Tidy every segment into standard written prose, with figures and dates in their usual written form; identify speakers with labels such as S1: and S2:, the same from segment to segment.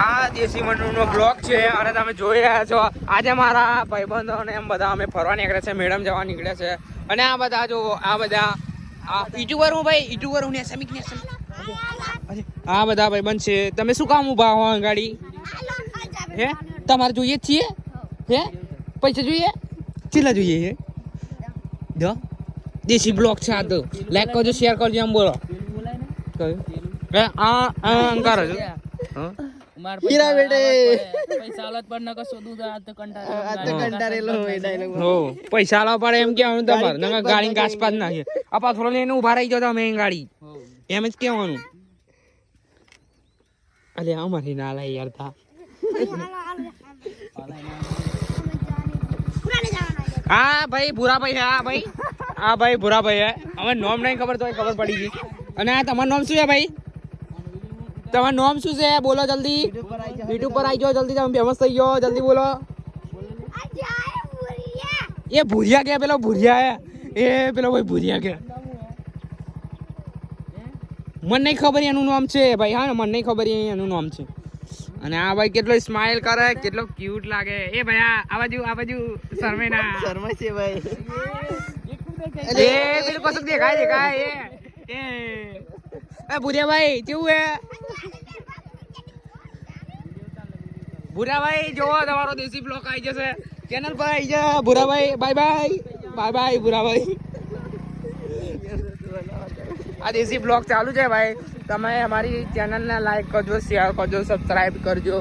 S1: આ દેશી મંડળનો બ્લોગ છે અને તમે જોઈ રહ્યા છો આજે મારા ભાઈબંધો ને એમ બધા અમે ફરવા નીકળ્યા છે, મેડમ જવા નીકળ્યા છે. અને આ બધા જો આ બધા યુટ્યુબર હું ભાઈ યુટ્યુબર હું ને સમીક ને આ બધા ભાઈબંધ છે. તમે શું કામ ઉભા હો ગાડી હે તમારે જોઈએ છીએ હે પૈસા જોઈએ ચીલા જોઈએ હે દો દેશી બ્લોગ છે આ તો લાઈક કરજો શેર કરજો એમ બોલો હે અંકાર છો હીરા બેટે
S2: પૈસા આલત પર ન કસો દૂધ આ તો
S1: કંટારેલો હોય ડાયલોગ હો પૈસા આલવા પડે એમ કેવાનું તમારે નકા ગાડી કાસપાસ નાખે આપા થોડો લઈને ઊભા રહી જાવ તમે ગાડી એમ જ કહેવાનું. અલે અમારી ના લાય યાર તા હા ભાઈ ભૂરાભાઈ હા ભાઈ ભૂરાભાઈ હે હવે નોમ નહીં ખબર તો ખબર પડી ગઈ. અને આ તમારું નામ શું છે ભાઈ? તમારું નામ શું છે બોલો જલ્દી. યુટ્યુબ પર આવી જાઓ જલ્દી, તમે ફેમસ થઈ જાઓ જલ્દી બોલો. એ ભૂરિયા કે પેલો ભૂરિયા એ પેલો ભાઈ ભૂરિયા કે મને નહીં ખબર એનું નામ છે ભાઈ. હા મને નહીં ખબર એનું નામ છે. અને આ ભાઈ કેટલો સ્માઈલ કરે, કેટલો ક્યુટ લાગે. એ ભાઈ આ બાજુ શર્મેના
S2: શર્મા છે ભાઈ.
S1: એ પેલું કશું દેખાય એ ભૂરિયા ભાઈ કેવું હે? ભૂરાભાઈ જોવો તમારો દેશી બ્લોગ આવી જશે ચેનલ પર આવી જાય. ભૂરાભાઈ બાય ભૂરાભાઈ. આ દેશી બ્લોગ ચાલુ છે ભાઈ. તમે અમારી ચેનલને લાઈક કરજો, શેર કરજો, સબસ્ક્રાઇબ કરજો,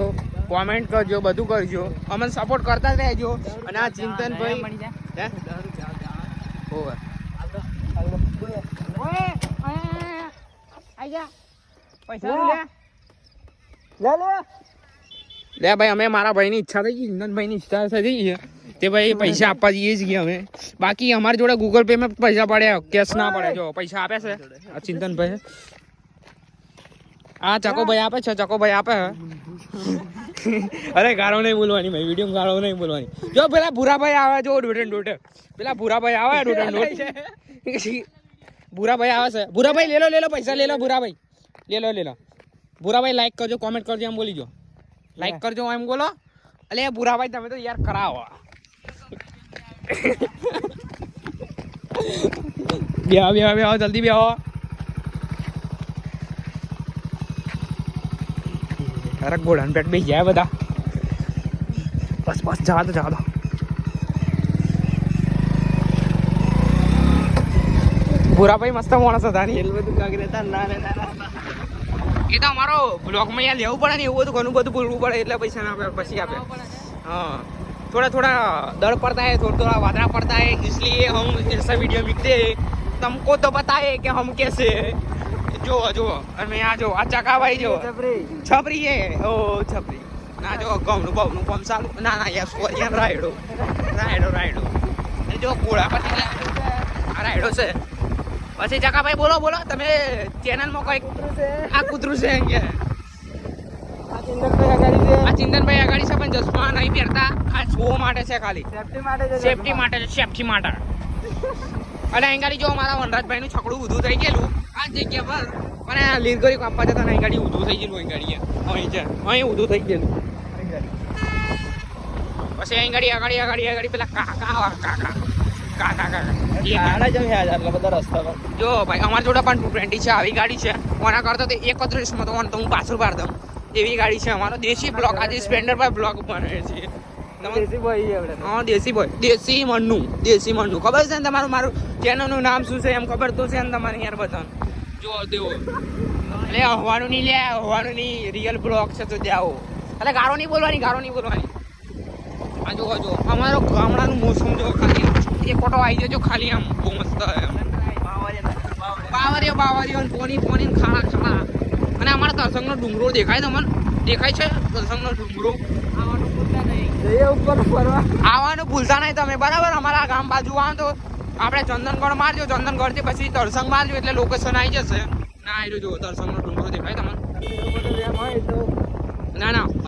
S1: કોમેન્ટ કરજો, બધું કરજો. અમને સપોર્ટ કરતા જ રહેજો. અને આ ચિંતનભાઈ લે ભાઈ અમે મારા ભાઈની ઈચ્છા થઈ ગઈ, ચિંતનભાઈની ઈચ્છા થઈ ગઈ તે ભાઈ પૈસા આપવા જઈએ જ ગયા અમે. બાકી અમારી જોડે ગૂગલ પે માં પૈસા પડે, કેશ ના પડે. જો પૈસા આપે છે આ ચિંતનભાઈ. આ ચકોભાઈ આપે છે, ચકોભાઈ આપે. અરે ગાળો નહીં બોલવાની ભાઈ, વિડીયો ગાળો નહીં બોલવાની. જો પેલા ભૂરાભાઈ આવે જો ડોટે પેલા ભૂરાભાઈ આવે ડોટે ભૂરાભાઈ આવે છે. ભૂરાભાઈ લે લો પૈસા લે લો. ભૂરાભાઈ લે લો. ભૂરાભાઈ લાઈક કરજો, કોમેન્ટ કરજો એમ બોલી જો. લાઈક કરજો એમ બોલો. અલે ભૂરાભાઈ તમે તો યાર કરાવો. બેહો જલ્દી બેહો. અરે ગોળાન પેટ બેસી જાય બધા. બસ જવા દો. ભૂરાભાઈ મસ્ત માણસ હતા ને. એ તો અમારો બ્લોગમાં યાર લેવું પડે ને, એવું બધું ઘણું બધું બોલવું પડે એટલે પૈસા ના આપે પછી આપે. हाँ थोड़ा दर्द पड़ता है, थोड़ा वादरा पड़ता है, इसलिए हम ऐसा वीडियो लिखते हैं. तुमको तो पता है कि हम कैसे जो और मैं यहाँ जो अच्छा का भाई जो छपरी है ओ छपरी ना जो गमनु बमनु कम सालू ना यार सॉरी यार राइडो जो कूड़ा पति राइडो से પછી ચકાભાઈ બોલો તમે ચેનલમાં કઈક આ કૂતરું છે કે આ ચિંતનભાઈ આગાડી છે પણ ચશ્મા નહીં પહેરતા. આ શો માટે છે, ખાલી સેફટી માટે. અને અહીં ગાડી જો મારા વનરાજભાઈ નું છકડું ઊંધું થઈ ગયેલું આ જગ્યા પર, અને લીરગરી કાપવા જતા અહીં ગાડી ઊંધું થઈ ગયેલું. અહીં ઊંધું થઈ ગયેલું. પછી અહીં ગાડી પેલા કાકા જો ભાઈ અમારી જોડે પણ 220 છે. આવી ગાડી છે કોના કરતા 31 માં તો હું પાછું પાડ દઉં એવી ગાડી છે. અમારો દેશી બ્લોક આજે સ્પ્લેન્ડર પર બ્લોક બનાવે છે. દેશી મન્નુ ખબર છે ને તમારું? મારું ચેનલ નું નામ શું છે એમ ખબર તો છે ને તમારે યાર બધાને? જો દેવો એટલે હવાનું નહીં રિયલ બ્લોક છે તો જાઓ. એટલે ગાળો નહીં બોલવાની. આ જો અમારો ગામડાનું મોસમ જો ખાલી એક ફોટો આવી જજો ખાલી આમ બહુ મસ્ત બાવરિયો પોની ખાડા. અને અમારા તરસંગનો ડુંગરો દેખાય તમને? દેખાય છે તરસંગનો ડુંગરો? આવવાનું ભૂલતા નહીં તમે બરાબર. અમારા ગામ બાજુ આવો તો આપણે ચંદનગઢ મારજો, ચંદનગઢથી પછી તરસંગ મારજો એટલે લોકેશન આવી જશે. ના આવી જો તરસંગનો ડુંગરો દેખાય તમને? ના